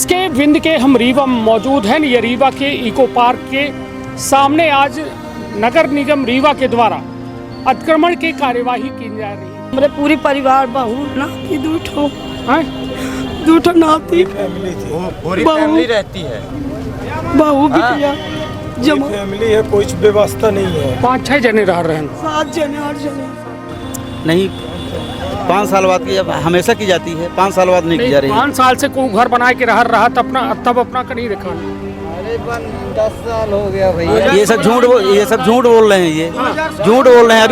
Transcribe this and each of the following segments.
प्रदेश के विंध्य के हम रीवा में मौजूद हैं। ये रीवा के इको पार्क के सामने आज नगर निगम रीवा के द्वारा अतिक्रमण की कार्यवाही की जा रही है। हमारे पूरी परिवार बहू नाती दूठो नाती पूरी फैमिली रहती है। बहू बिटिया जमा फैमिली है, कोई व्यवस्था नहीं है। 5-6 जने रह रहे हैं। 7 जने 8 जने नहीं 5 साल बाद की हमेशा की जाती है, 5 साल बाद नहीं की जा रही है। 5 साल से कोई घर बना के रहा तब अपना का नहीं रखा। अरे 10 साल हो गया भैया। ये सब झूठ बोल रहे हैं। ये झूठ बोल रहे हैं।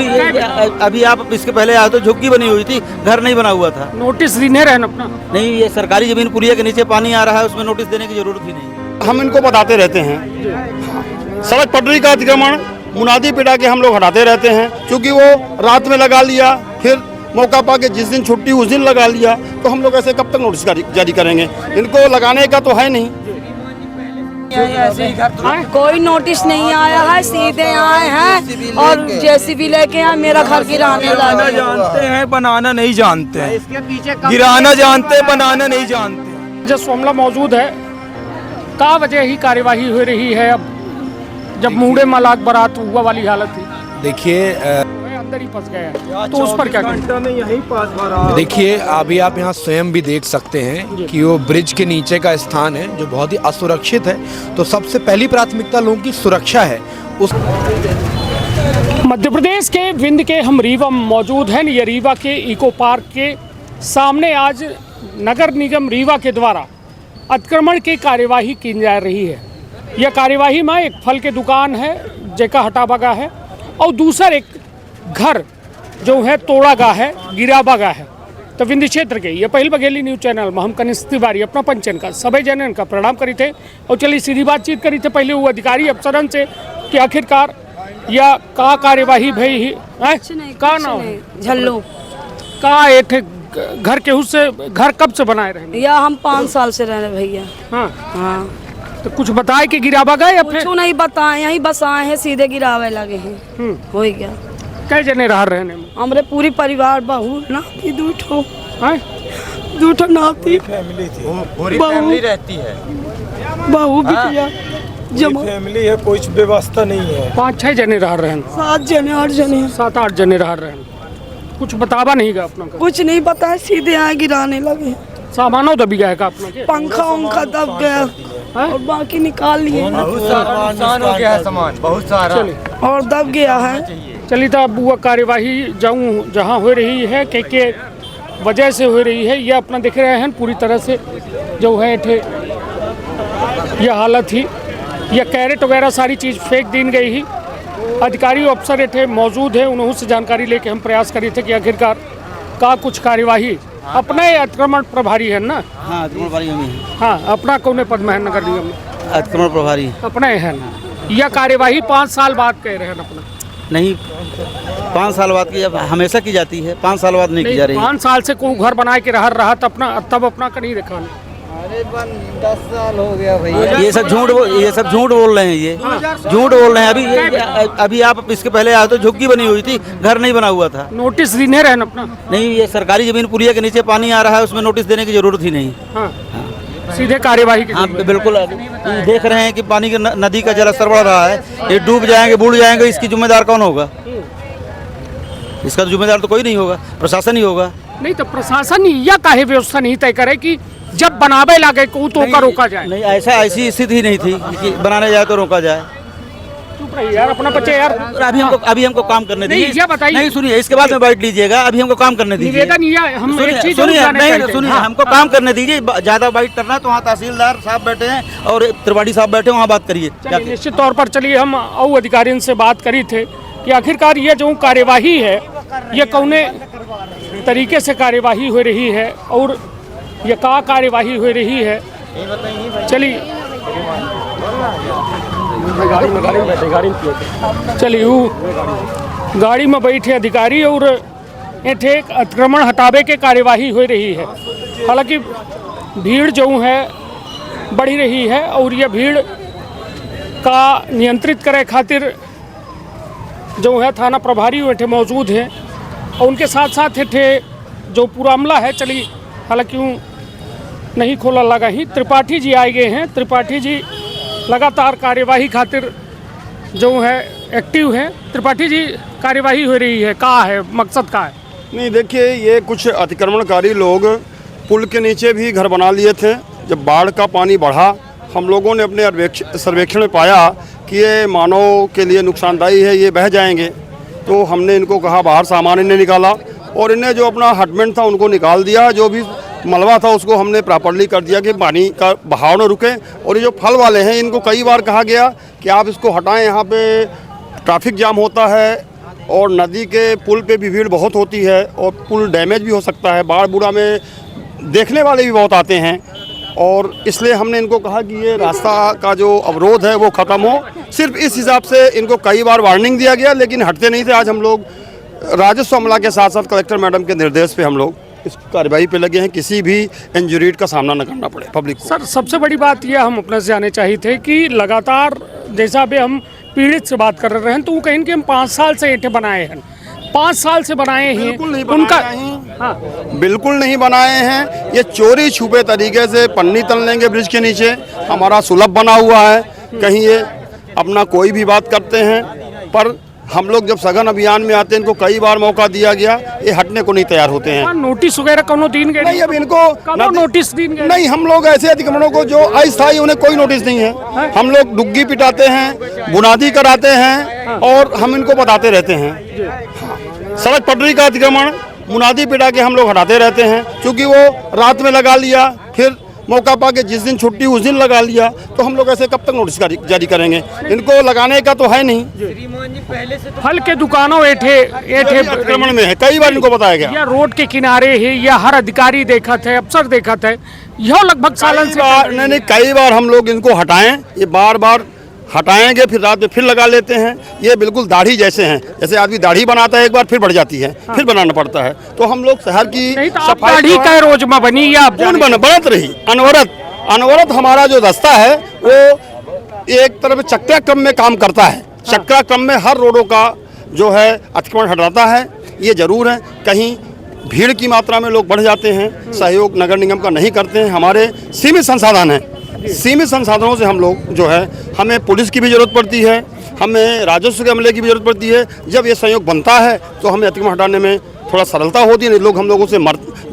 अभी आप इसके पहले आए तो झुग्गी बनी हुई थी, घर नहीं बना हुआ था। नोटिस देने रहन अपना नहीं, ये सरकारी जमीन पुलिया के नीचे पानी आ रहा है, उसमें नोटिस देने की जरूरत ही नहीं। हम इनको बताते रहते हैं। सड़क पटरी का अतिक्रमण मुनादी पिटा के हम लोग हटाते रहते हैं, क्योंकि वो रात में लगा लिया, फिर मौका पा के जिस दिन छुट्टी उस दिन लगा लिया, तो हम लोग ऐसे कब तक नोटिस जारी करेंगे? इनको लगाने का तो है नहीं। कोई नोटिस नहीं आया है, सीधे आए हैं और जेसीबी लेके आए मेरा घर गिराने लगे। जानते हैं बनाना नहीं जानते हैं, गिराना जानते हैं बनाना नहीं जानते। जो मामला मौजूद है का वजह ही कार्यवाही हो रही है। अब जब मुंडे मलाक बारात हुआ वाली हालत थी, देखिए अंदर ही फंस गया, तो उस पर क्या करें? देखिए अभी आप यहाँ स्वयं भी देख सकते हैं कि वो ब्रिज के नीचे का स्थान है जो बहुत ही असुरक्षित है। तो सबसे पहली प्राथमिकता लोगों की सुरक्षा है। उस मध्य प्रदेश के विंध्य के हम रीवा में मौजूद हैं। ये रीवा के इको पार्क के सामने आज नगर निगम रीवा के द्वारा अतिक्रमण की कार्यवाही की जा रही है। यह कार्यवाही में एक फल के दुकान है जेका हटाबागा है, और दूसरा एक घर जो है तोड़ागा है, गिराबागा है। तो विंध्य क्षेत्र के ये पहल बघेली न्यूज चैनल में हम कनिष्ठ तिवारी अपना पंचन का सभी जनन का प्रणाम करी थे और चलिए सीधी बातचीत करी थे पहले वो अधिकारी अफसरन से कि आखिरकार या का कार्यवाही भई का ना झल्लो का एक घर के उससे घर कब से बनाए रहे? या हम 5 साल से रह रहे भैया। हाँ तो कुछ बताए कि गिराबागा या फिर कुछ नहीं बताए, यहीं बस आए हैं सीधे गिरावे लगे हैं। हो गया। कई जने रह रहे हैं? हमारे पूरी परिवार बहू नाती दूठो नाती फैमिली थी, पूरी फैमिली रहती है। बहू बिटिया जमा फैमिली है, कोई व्यवस्था नहीं है। 5-6 जने रह रहे हैं। 7 जने 8 जने 7-8 जने रह रहे हैं। कुछ बतावा नहीं गा अपना का? कुछ नहीं बताया, सीधे आए गिराने लगे। सामानों दबी गया का अपना के? पंखा उनका दब गया और बाकी निकाल लिए बहुत सारा नुकसान हो गया है, सामान बहुत सारा और दब गया है। चलिए तो अब वो कार्यवाही जाऊँ जहाँ हो रही है के वजह से हो रही है। ये अपना देख रहे हैं पूरी तरह से जो है यह हालत ही, यह कैरेट वगैरह सारी चीज़ फेंक दी गई ही। अधिकारी अफसर थे मौजूद है, उन्होंने से जानकारी लेके हम प्रयास करे थे कि आखिरकार का कुछ कार्यवाही अपना अतिक्रमण प्रभारी है ना? हाँ अतिक्रमण प्रभारी हम ही हैं। हाँ अपना कौन पद में है नगर निगम में? अतिक्रमण प्रभारी अपना है ना। यह कार्यवाही 5 साल बाद कह रहे हैं अपना? नहीं 5 साल बाद की हमेशा की जाती है, 5 साल बाद नहीं की जा रही है। 5 साल से कोई घर बना के रहा तब अपना का नहीं रखा। अरे 10 साल हो गया भैया। ये सब झूठ बोल रहे हैं। ये झूठ बोल रहे हैं। अभी आप इसके पहले आए तो झुग्गी बनी हुई थी, घर नहीं बना हुआ था। नोटिस देने रहन अपना नहीं, ये सरकारी जमीन पुलिया के नीचे पानी आ रहा है, उसमें नोटिस देने की जरूरत ही नहीं। सीधे कार्यवाही की। हाँ बिल्कुल। देख रहे हैं कि पानी की नदी का जलस्तर बढ़ रहा है, ये डूब जाएंगे बूढ़ जाएंगे, इसकी जिम्मेदार कौन होगा? इसका जिम्मेदार तो कोई नहीं होगा, प्रशासन ही होगा। नहीं तो प्रशासन या काहे व्यवस्था नहीं तय करे कि जब बनावे लगे को तो का रोका जाए? नहीं ऐसी स्थिति ही नहीं थी कि बनाने जाए तो रोका जाए। चुप रहिए यार, अपना बच्चे यार। अभी हमको काम करने दीजिए। नहीं, बताइए। नहीं सुनिए, इसके बाद में बैठ लीजिएगा, अभी हमको काम करने दीजिए। निवेदन हम सुनिए, हमको काम करने दीजिए। ज्यादा बाइट करना तो वहाँ तहसीलदार साहब बैठे हैं और त्रिपाठी साहब बैठे हैं, वहाँ बात करिए। निश्चित तौर पर चलिए हम और अधिकारियों से बात करी थे कि आखिरकार ये जो कार्यवाही है ये कौने तरीके से कार्यवाही हो रही है और ये का कार्यवाही हो रही है। चलिए गाड़ी में बैठे अधिकारी और एठे अतिक्रमण हटावे के कार्यवाही हो रही है। हालांकि भीड़ जो है बढ़ी रही है और यह भीड़ का नियंत्रित करे खातिर जो है थाना प्रभारी एठे मौजूद हैं और उनके साथ साथ एठे जो पूरा अमला है। चलिए हालांकि नहीं खोला लगा ही। त्रिपाठी जी आए गए हैं। त्रिपाठी जी लगातार कार्यवाही खातिर जो है एक्टिव है। त्रिपाठी जी, कार्यवाही हो रही है, कहाँ है, मकसद कहाँ है? नहीं देखिए, ये कुछ अतिक्रमणकारी लोग पुल के नीचे भी घर बना लिए थे। जब बाढ़ का पानी बढ़ा, हम लोगों ने अपने सर्वेक्षण में पाया कि ये मानव के लिए नुकसानदायी है, ये बह जाएंगे। तो हमने इनको कहा, बाहर सामान इन्हें निकाला और इन्हें जो अपना हटमेंट था उनको निकाल दिया। जो भी मलबा था उसको हमने प्रॉपर्ली कर दिया कि पानी का बहाव न रुके। और ये जो फल वाले हैं, इनको कई बार कहा गया कि आप इसको हटाएं, यहाँ पे ट्रैफिक जाम होता है और नदी के पुल पे भी भीड़ बहुत होती है और पुल डैमेज भी हो सकता है। बाढ़ बूढ़ा में देखने वाले भी बहुत आते हैं और इसलिए हमने इनको कहा कि ये रास्ता का जो अवरोध है वो ख़त्म हो। सिर्फ इस हिसाब से इनको कई बार वार्निंग दिया गया, लेकिन हटते नहीं थे। आज हम लोग राजस्व अमला के साथ साथ कलेक्टर मैडम के निर्देश पे हम लोग इस कार्रवाई पे लगे हैं, किसी भी इंजरी का सामना न करना पड़े पब्लिक को। सर, सबसे बड़ी बात यह हम अपने से जाने चाहिए थे कि लगातार जैसा भी हम पीड़ित से बात कर रहे हैं, तो वो कहें कि हम 5 साल से ईंटें बनाए हैं, 5 साल से बनाए हैं। बिल्कुल नहीं उनका हाँ, बिल्कुल नहीं बनाए हैं। ये चोरी छुपे तरीके से पन्नी तल लेंगे ब्रिज के नीचे। हमारा सुलभ बना हुआ है, कहीं ये अपना कोई भी बात करते हैं। पर हम लोग जब सघन अभियान में आते हैं, इनको कई बार मौका दिया गया, ये हटने को नहीं तैयार होते हैं। नोटिस वगैरह कौनो दिन गए नहीं, अब इनको नोटिस दिन गए नहीं। हम लोग ऐसे अतिक्रमणों को जो अस्थायी, उन्हें कोई नोटिस नहीं है। हम लोग डुग्गी पिटाते हैं, बुनियादी कराते हैं और हम इनको बताते रहते हैं। सड़क पटरी का अतिक्रमण मुनादी पिटा के हम लोग हटाते रहते हैं, क्योंकि वो रात में लगा लिया, फिर मौका पा के जिस दिन छुट्टी उस दिन लगा लिया। तो हम लोग ऐसे कब तक नोटिस जारी करेंगे? इनको लगाने का तो है नहीं। फल के दुकानों अतिक्रमण में है, कई बार इनको बताया गया। या रोड के किनारे है, या हर अधिकारी देखा थे, अफसर देखा थे, यह लगभग सालन से नहीं, कई बार हम लोग इनको हटाएं, ये बार बार हटाएंगे, फिर रात में फिर लगा लेते हैं। ये बिल्कुल दाढ़ी जैसे हैं, जैसे आदमी दाढ़ी बनाता है एक बार, फिर बढ़ जाती है, फिर बनाना पड़ता है। तो हम लोग शहर की दाढ़ी का रोज में बनी या बनत रही अनवरत हमारा जो रास्ता है वो एक तरफ चक्राक्रम में काम करता है। चक्राक्रम में हर रोडों का जो है अतिक्रमण हटाता है। ये जरूर है, कहीं भीड़ की मात्रा में लोग बढ़ जाते हैं, सहयोग नगर निगम का नहीं करते हैं। हमारे सीमित संसाधन हैं, सीमित संसाधनों से हम लोग जो है, हमें पुलिस की भी ज़रूरत पड़ती है, हमें राजस्व के अमले की भी ज़रूरत पड़ती है। जब ये सहयोग बनता है तो हमें अतिक्रमण हटाने में थोड़ा सरलता होती है। नहीं, लोग हम लोगों से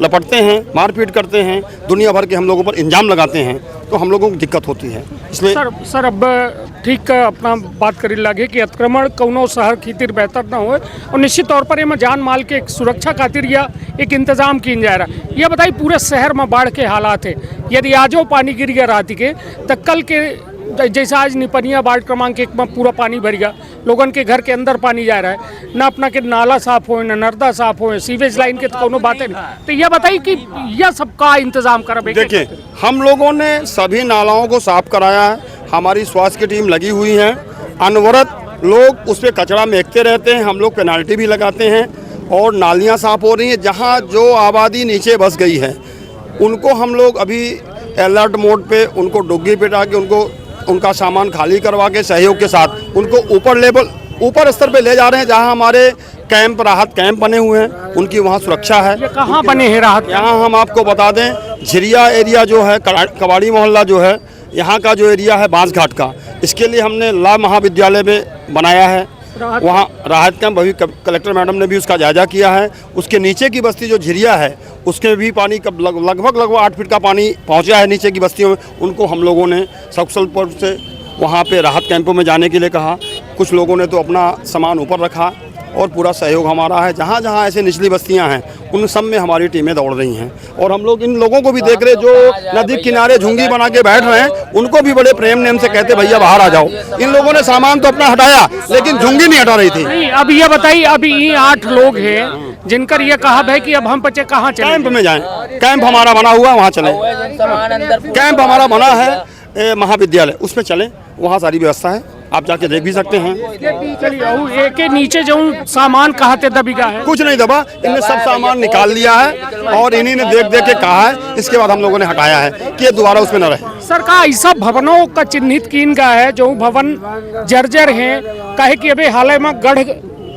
लपटते हैं, मारपीट करते हैं, दुनिया भर के हम लोगों पर इल्ज़ाम लगाते हैं, तो हम लोगों को दिक्कत होती है। इसलिए सर अब ठीक अपना बात करी लगे कि अतिक्रमण कौनो शहर खातिर बेहतर ना हो, और निश्चित तौर पर एम जान माल के एक सुरक्षा खातिर या एक इंतजाम किया जा रहा। यह बताइए, पूरे शहर में बाढ़ के हालात है, यदि आजो पानी गिर गया रात के, तो कल के जैसा आज निपनिया वार्ड क्रमांक 1 में पूरा पानी भर गया, लोगन के घर के अंदर पानी जा रहा है, ना अपना के नाला साफ हो, ना नर्दा साफ हो, सीवेज लाइन के तो कोनो बातें नहीं। तो यह बताइए कि यह सबका इंतजाम करा। देखिए, हम लोगों ने सभी नालाओं को साफ कराया है, हमारी स्वास्थ्य की टीम लगी हुई है। अनवरत लोग उस पर कचरा फेंकते रहते हैं, हम लोग पेनाल्टी भी लगाते हैं और नालियाँ साफ हो रही हैं। जहाँ जो आबादी नीचे बस गई है उनको हम लोग अभी अलर्ट मोड पे उनको डुग्गी पिटा के उनका सामान खाली करवा के सहयोग के साथ उनको ऊपर स्तर पे ले जा रहे हैं, जहां हमारे कैंप, राहत कैंप बने हुए हैं, उनकी वहां सुरक्षा है। ये कहाँ बने हैं राहत? यहाँ हम आपको बता दें, झिरिया एरिया जो है, कबाड़ी मोहल्ला जो है, यहाँ का जो एरिया है बांस घाट का, इसके लिए हमने ला महाविद्यालय में बनाया है। वहाँ राहत कैंप अभी कलेक्टर मैडम ने भी उसका जायजा किया है। उसके नीचे की बस्ती जो झिरिया है, उसके भी पानी का लगभग 8 फीट का पानी पहुँचा है नीचे की बस्तियों में। उनको हम लोगों ने सकुशलपुर से वहाँ पे राहत कैंपों में जाने के लिए कहा। कुछ लोगों ने तो अपना सामान ऊपर रखा और पूरा सहयोग हमारा है। जहाँ जहाँ ऐसे निचली बस्तियाँ हैं उन सब में हमारी टीमें दौड़ रही हैं और हम लोग इन लोगों को भी देख रहे, जो नदी किनारे झुंगी बना के बैठ रहे हैं, उनको भी बड़े प्रेम नेम से कहते भैया बाहर आ जाओ। इन लोगों ने सामान तो अपना हटाया, लेकिन झुंगी नहीं हटा रही थी। नहीं, अब ये बताइए, अभी ये 8 लोग हैं जिनकर ये कहा है कि अब हम बच्चे कहाँ चले? कैंप में जाएं। कैंप हमारा बना हुआ, वहाँ चले। कैंप हमारा बना है महाविद्यालय, उसमें चलें, वहाँ सारी व्यवस्था है, आप जाके देख भी सकते हैं। एक के नीचे जो सामान कहाँ थे दबीगा है? कुछ नहीं दबा, इन्हें सब सामान निकाल लिया है और इन्हीं ने देख देख के कहा है। इसके बाद हम लोगों ने हटाया है कि ये दोबारा उसमें न रहे। सरकार ऐसा भवनों का चिन्हित कीन गया है जो भवन जर्जर हैं, कहे कि अभी हाल में गढ़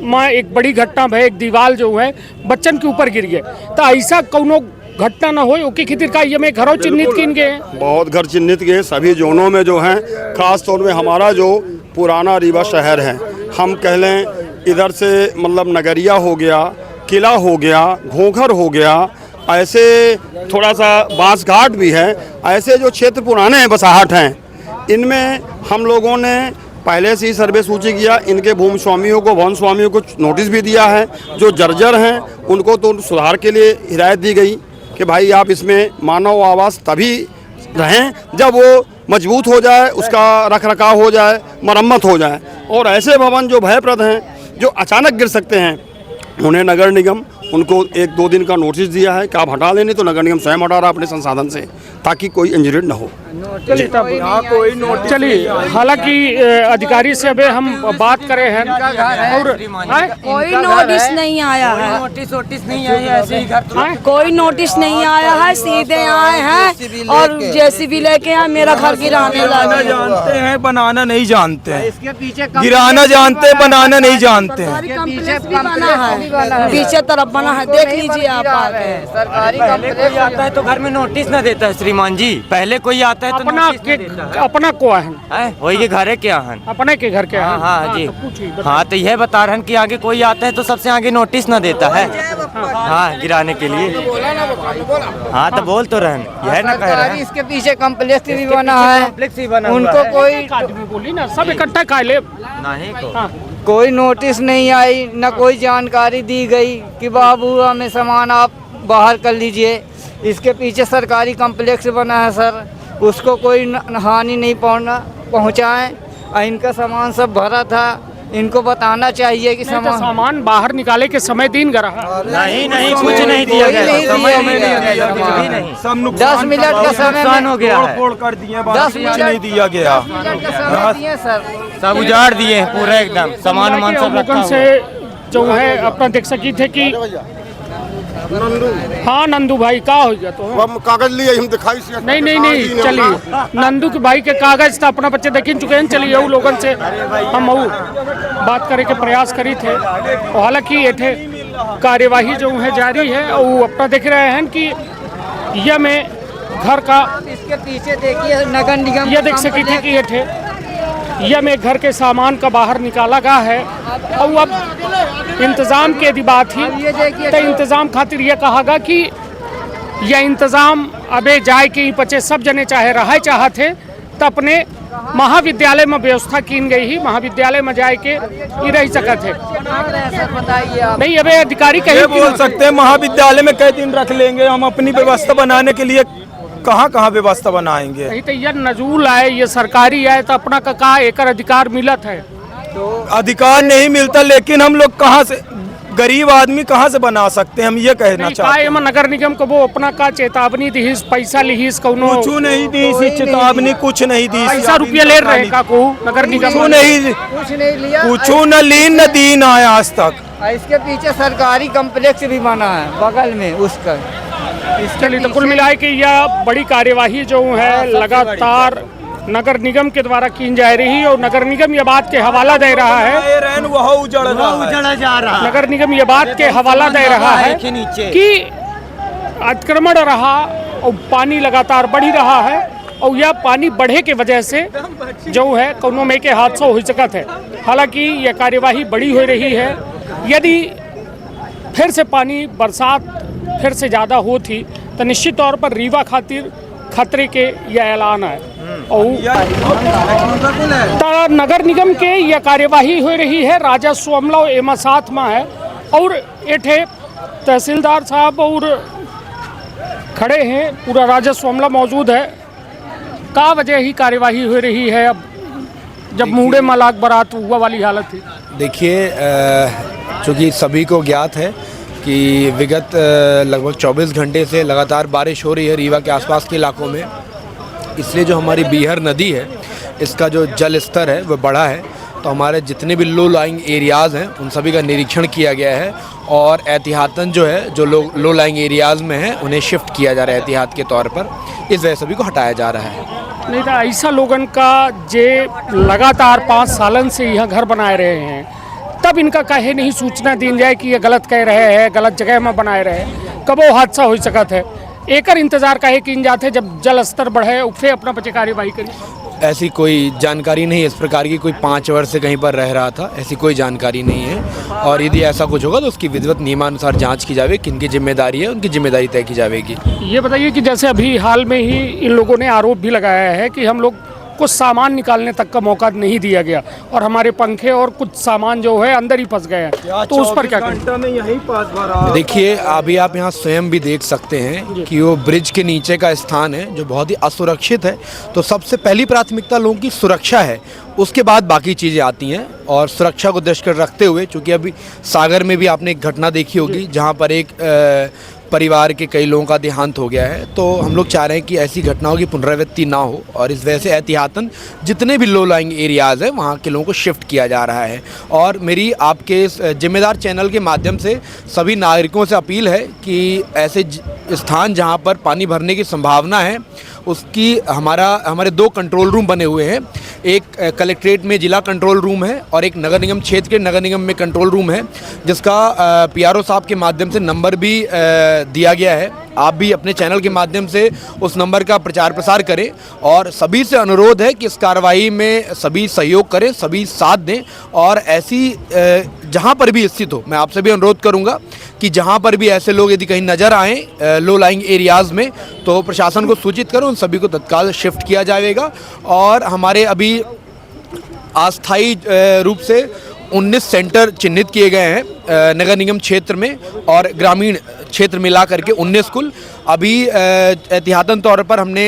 में एक बड़ी घटना है, एक दीवार जो है बच्चन के ऊपर गिर गए। तो ऐसा कौनो घटना न हो ओकी खातिर का ये में घरों चिन्हित किन गए हैं। बहुत घर चिन्हित गए सभी जोनों में जो हैं, खास तौर में हमारा जो पुराना रीवा शहर है, हम कह लें इधर से मतलब नगरिया हो गया, किला हो गया, घोघर हो गया, ऐसे थोड़ा सा बांस घाट भी है, ऐसे जो क्षेत्र पुराने हैं बसाहट हैं, इनमें हम लोगों ने पहले से ही सर्वे सूची किया। इनके भूमि स्वामियों को, वन स्वामियों को नोटिस भी दिया है। जो जर्जर हैं उनको तो सुधार के लिए हिदायत दी गई कि भाई आप इसमें मानव आवास तभी रहें जब वो मजबूत हो जाए, उसका रख रखाव हो जाए, मरम्मत हो जाए। और ऐसे भवन जो भयप्रद हैं, जो अचानक गिर सकते हैं, उन्हें नगर निगम उनको 1-2 दिन का नोटिस दिया है कि आप हटा लेने, तो नगर निगम स्वयं हटा रहा अपने संसाधन से, ताकि कोई इंजरी न हो। चलिए, हालांकि अधिकारी से अभी हम बात करें हैं और कोई नोटिस नहीं आया है, नोटिस नहीं आया, ऐसे ही घर कोई नोटिस नहीं आया है, सीधे आए हैं और जेसीबी लेके आए मेरा घर गिराने लगे। जानते हैं बनाना नहीं जानते हैं, गिराना जानते हैं बनाना नहीं जानते हैं। कॉम्प्लेक्स भी बना है, पीछे तरफ बना है, देख लीजिए आप आके। सरकारी कोई आता है तो घर में नोटिस न देता है श्रीमान जी, पहले कोई आता है तो अपना नोटिस के न देता है। अपना को है, वही के घर है क्या है, अपने के घर के हाँ हैं। हाँ जी, तो पूछिए, बताइए। हाँ तो यह बता रहे हैं कि आगे कोई आता है तो सबसे आगे नोटिस न देता है, हाँ गिराने के लिए। हाँ तो बोल तो रहे हैं, यह ना कह रहे हैं। इसके पीछे कॉम्प्लेक्स भी बना है, कॉम्प्लेक्स ही बना हुआ उनको है। कोई एक आदमी बोली ना, सब इकट्ठा खा ले। नहीं को हाँ, कोई नोटिस नहीं आई, न कोई जानकारी दी गई कि बाबू हमें सामान आप बाहर कर लीजिए। इसके पीछे सरकारी कॉम्प्लेक्स बना है सर, उसको कोई हानि नहीं पहुंचाएं। इनका सामान सब भरा था, इनको बताना चाहिए कि नहीं तो सामान बाहर निकाले के समय दिन गरा। नहीं नहीं कुछ नहीं दिया गया, समय नहीं दिया गया, कुछ भी नहीं। सब 10 मिनट का समय नुकसान हो गया है, फोड़ कर दिए, 10 कुछ नहीं दिया गया। मिनट का समय दिए सर। सब उजाड़ दिए हैं पूरा एकदम, सामान वामान सब रखा हुआ से है। जो है अपना देख सकी थे कि हाँ नंदू भाई का हो गया तो हम कागज लिए हम दिखाई से नहीं चलिए, नंदू के भाई के कागज था अपना बच्चे देख चुके हैं। चलिए वो लोगन से हम बात करे के प्रयास करी थे। हालांकि ये थे कार्यवाही जो है जारी है और वो अपना देख रहे हैं कि यह में घर का इसके पीछे देखिए नगर निगम यह देख सकी थे कि ये थे यह में घर के सामान का बाहर निकाला गया है। और अब इंतज़ाम के दी बात ही तो इंतज़ाम खातिर यह कहा गया कि यह इंतज़ाम अबे जाए के ही पचे सब जने चाहे रहा चाहते तो अपने महाविद्यालय में व्यवस्था की गई ही, महाविद्यालय में जाए के ही रह सकते थे। बताइए आप। नहीं अबे अधिकारी ये कहीं बोल सकते हैं महाविद्यालय में कई दिन रख लेंगे, हम अपनी व्यवस्था बनाने के लिए कहाँ व्यवस्था बनाएंगे। नहीं तो यह नजूल आए, ये सरकारी आए तो अपना का एक अधिकार मिलत है। अधिकार नहीं मिलता, लेकिन हम लोग कहाँ से, गरीब आदमी कहाँ से बना सकते हैं, हम ये कहना चाहते हैं। नगर निगम को वो अपना का चेतावनी दी, पैसा ली कौनो कुछ नहीं दी, इसी चेतावनी कुछ नहीं दी। पैसा रुपया ले रहे का को नगर निगम कुछ नहीं, कुछ नहीं लिया। कुछ न लीन न दीन आया आज तक। इसके पीछे सरकारी कॉम्प्लेक्स भी बना है बगल में उसका। इसके लिए तो कुल मिलाए कि यह बड़ी कार्यवाही जो है लगातार नगर निगम के द्वारा की जा रही और नगर निगम ये बात के हवाला दे रहा है, वह उजड़ उजड़ा जा रहा है। नगर निगम ये बात के हवाला दे रहा है के नीचे कि अतिक्रमण रहा और पानी लगातार बढ़ी रहा है और यह पानी बढ़े के वजह से जो है कोनो में के हादसा हो सकता है। हालांकि यह कार्यवाही बड़ी हो रही है। यदि फिर से पानी बरसात फिर से ज़्यादा होती तो निश्चित तौर पर रीवा खातिर खतरे के यह ऐलान है। और नगर निगम के यह कार्यवाही हो रही है, राजस्व अमला एमा साथ में है और एठे तहसीलदार साहब और खड़े हैं, पूरा राजस्व अमला मौजूद है। का वजह ही कार्यवाही हो रही है अब जब मूडे मलाक बारात हुआ वाली हालत थी? देखिए, चूँकि सभी को ज्ञात है कि विगत लगभग 24 घंटे से लगातार बारिश हो रही है रीवा के आसपास के इलाकों में, इसलिए जो हमारी बीहर नदी है इसका जो जल स्तर है वह बढ़ा है। तो हमारे जितने भी लो लाइंग एरियाज़ हैं उन सभी का निरीक्षण किया गया है और एहतियातन जो है जो लो लाइंग एरियाज़ में हैं उन्हें शिफ्ट किया जा रहा है एहतियात के तौर पर, इस वजह सभी को हटाया जा रहा है। नहीं तो ऐसा लोगन का जे लगातार 5 सालन से यहाँ घर बनाए रहे हैं, तब इनका काहे नहीं सूचना दी जाए कि ये गलत कह रहे हैं, गलत जगह में बनाए रहे, कब वो हादसा हो सकता है। एकर इंतजार काहे किन जाते जब जल स्तर बढ़े फिर अपना बचे कार्यवाही करी? ऐसी कोई जानकारी नहीं है इस प्रकार की, कोई 5 वर्ष से कहीं पर रह रहा था, ऐसी कोई जानकारी नहीं है। और यदि ऐसा कुछ होगा तो उसकी विधिवत नियमानुसार जांच की जाएगी, किनकी जिम्मेदारी है उनकी जिम्मेदारी तय की जाएगी। ये बताइए कि जैसे अभी हाल में ही इन लोगों ने आरोप भी लगाया है कि हम लोग कुछ सामान निकालने तक का मौका नहीं दिया गया और हमारे पंखे और कुछ सामान जो है अंदर ही फंस गए हैं, तो उस पर क्या करें? देखिए अभी आप यहाँ स्वयं भी देख सकते हैं कि वो ब्रिज के नीचे का स्थान है जो बहुत ही असुरक्षित है। तो सबसे पहली प्राथमिकता लोगों की सुरक्षा है, उसके बाद बाकी चीज़ें आती हैं। और सुरक्षा को दृष्टिगत रखते हुए, चूँकि अभी सागर में भी आपने एक घटना देखी होगी जहाँ पर एक परिवार के कई लोगों का देहांत हो गया है, तो हम लोग चाह रहे हैं कि ऐसी घटनाओं की पुनरावृत्ति ना हो और इस वजह से एहतियातन जितने भी लो लाइंग एरियाज़ हैं वहाँ के लोगों को शिफ्ट किया जा रहा है। और मेरी आपके इस जिम्मेदार चैनल के माध्यम से सभी नागरिकों से अपील है कि ऐसे स्थान जहाँ पर पानी भरने की संभावना है उसकी हमारे 2 कंट्रोल रूम बने हुए हैं। एक कलेक्ट्रेट में जिला कंट्रोल रूम है और एक नगर निगम क्षेत्र के नगर निगम में कंट्रोल रूम है, जिसका पीआरओ साहब के माध्यम से नंबर भी दिया गया है। आप भी अपने चैनल के माध्यम से उस नंबर का प्रचार प्रसार करें और सभी से अनुरोध है कि इस कार्रवाई में सभी सहयोग करें, सभी साथ दें। और ऐसी जहां पर भी स्थित हो, मैं आपसे भी अनुरोध करूंगा कि जहां पर भी ऐसे लोग यदि कहीं नज़र आएँ लो लाइंग एरियाज़ में तो प्रशासन को सूचित करो, उन सभी को तत्काल शिफ्ट किया जाएगा। और हमारे अभी अस्थायी रूप से 19 सेंटर चिन्हित किए गए हैं नगर निगम क्षेत्र में और ग्रामीण क्षेत्र मिला करके 19 कुल। अभी एहतियातन तौर पर हमने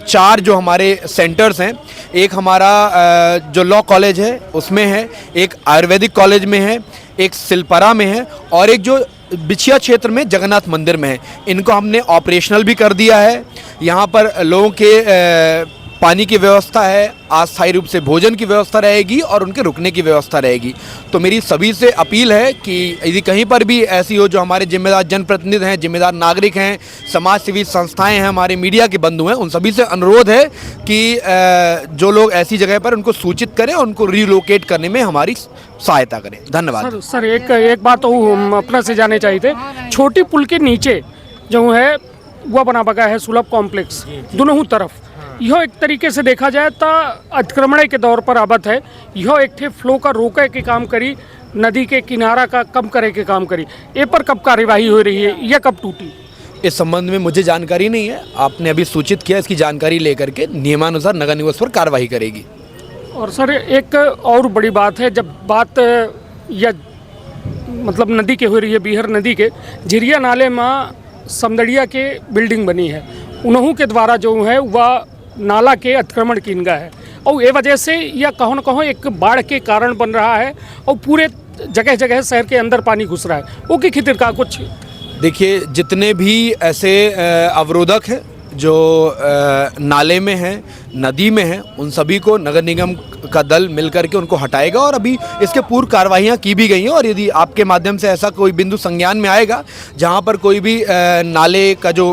4 जो हमारे सेंटर्स हैं, एक हमारा जो लॉ कॉलेज है उसमें है, एक आयुर्वेदिक कॉलेज में है, एक सिलपरा में है और एक जो बिछिया क्षेत्र में जगन्नाथ मंदिर में है। इनको हमने ऑपरेशनल भी कर दिया है। यहाँ पर लोगों के पानी की व्यवस्था है, अस्थायी रूप से भोजन की व्यवस्था रहेगी और उनके रुकने की व्यवस्था रहेगी। तो मेरी सभी से अपील है कि यदि कहीं पर भी ऐसी हो, जो हमारे जिम्मेदार जनप्रतिनिधि हैं, जिम्मेदार नागरिक हैं, समाज सेवी संस्थाएं हैं, हमारे मीडिया के बंधु हैं, उन सभी से अनुरोध है कि जो लोग ऐसी जगह पर उनको सूचित करें और उनको रिलोकेट करने में हमारी सहायता करें। धन्यवाद। सर एक बात तो हम अपना से जाने चाहिए थे, छोटी पुल के नीचे जो है वो बना बगा है सुलभ कॉम्प्लेक्स दोनों तरफ, यह एक तरीके से देखा जाए तो अतिक्रमण के दौर पर आबत है। यह एक थे फ्लो का रोके के काम करी, नदी के किनारा का कम करे के काम करी। ए पर कब कार्यवाही हो रही है या कब टूटी? इस संबंध में मुझे जानकारी नहीं है, आपने अभी सूचित किया, इसकी जानकारी लेकर के नियमानुसार नगर निगम पर कार्रवाई करेगी। और सर एक और बड़ी बात है, जब बात या मतलब नदी के हो रही है, बीहर नदी के झिरिया नाले में समदड़िया के बिल्डिंग बनी है, उन्हों के द्वारा जो है वह नाला के अतिक्रमण किनगा है और ये वजह से यह कहो न कहो एक बाढ़ के कारण बन रहा है और पूरे जगह जगह शहर के अंदर पानी घुस रहा है। वो की खितिर का कुछ देखिए, जितने भी ऐसे अवरोधक हैं जो नाले में हैं, नदी में हैं, उन सभी को नगर निगम का दल मिलकर के उनको हटाएगा और अभी इसके पूर्व कार्रवाइयाँ की भी गई हैं। और यदि आपके माध्यम से ऐसा कोई बिंदु संज्ञान में आएगा जहां पर कोई भी नाले का जो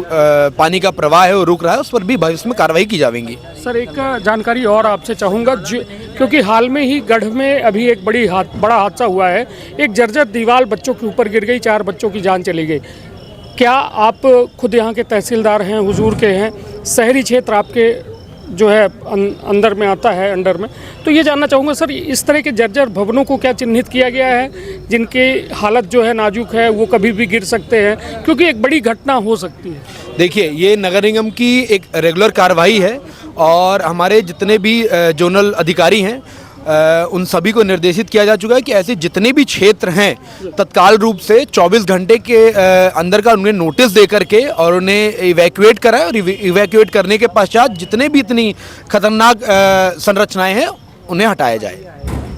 पानी का प्रवाह है वो रुक रहा है, उस पर भी भविष्य में कार्रवाई की जाएगी। सर एक जानकारी और आपसे चाहूँगा, क्योंकि हाल में ही गढ़ में अभी एक बड़ा हादसा हुआ है, एक जर्जर दीवार बच्चों के ऊपर गिर गई, 4 बच्चों की जान चली गई। क्या आप खुद यहाँ के तहसीलदार हैं, हुजूर के हैं, शहरी क्षेत्र आपके जो है अंदर में आता है, अंडर में, तो ये जानना चाहूँगा सर, इस तरह के जर्जर भवनों को क्या चिन्हित किया गया है जिनकी हालत जो है नाजुक है, वो कभी भी गिर सकते हैं, क्योंकि एक बड़ी घटना हो सकती है? देखिए, ये नगर निगम की एक रेगुलर कार्रवाई है और हमारे जितने भी जोनल अधिकारी हैं उन सभी को निर्देशित किया जा चुका है कि ऐसे जितने भी क्षेत्र हैं तत्काल रूप से 24 घंटे के अंदर का उन्हें नोटिस दे करके और उन्हें इवैक्यूएट कराएं और इवैक्यूएट करने के पश्चात जितने भी इतनी खतरनाक संरचनाएं हैं उन्हें हटाया जाए।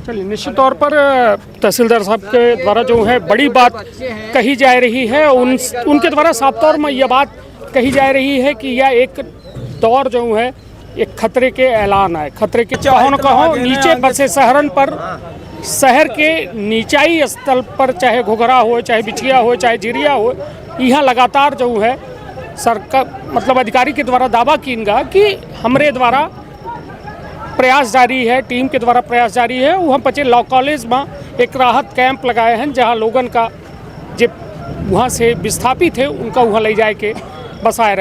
चलिए, निश्चित तौर पर तहसीलदार साहब के द्वारा जो है बड़ी बात कही जा रही है, उनके द्वारा साफ तौर में यह बात कही जा रही है कि यह एक दौर जो है एक खतरे के ऐलान है, खतरे के कहो न कहो नीचे बसे शहरन पर, शहर के नीचाई स्थल पर, चाहे घुघरा हो, चाहे बिछिया हो, चाहे झिरिया हो, यहाँ लगातार जो है सरकार मतलब अधिकारी के द्वारा दावा कीनगा कि हमरे द्वारा प्रयास जारी है, टीम के द्वारा प्रयास जारी है। वहाँ पचे लॉ कॉलेज में एक राहत कैंप लगाए हैं जहाँ लोगन का जो वहाँ से विस्थापित है उनका वहाँ ले जाए के बसाए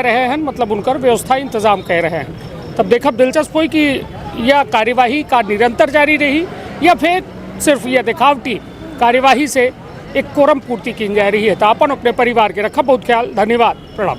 रहे हैं मतलब उनकर व्यवस्था इंतजाम कर रहे हैं। तब देखब दिलचस्प हुई कि यह कार्यवाही का निरंतर जारी रही या फिर सिर्फ यह दिखावटी कार्यवाही से एक कोरम पूर्ति की जा रही है। तो अपन अपने परिवार के रखा बहुत ख्याल। धन्यवाद, प्रणाम।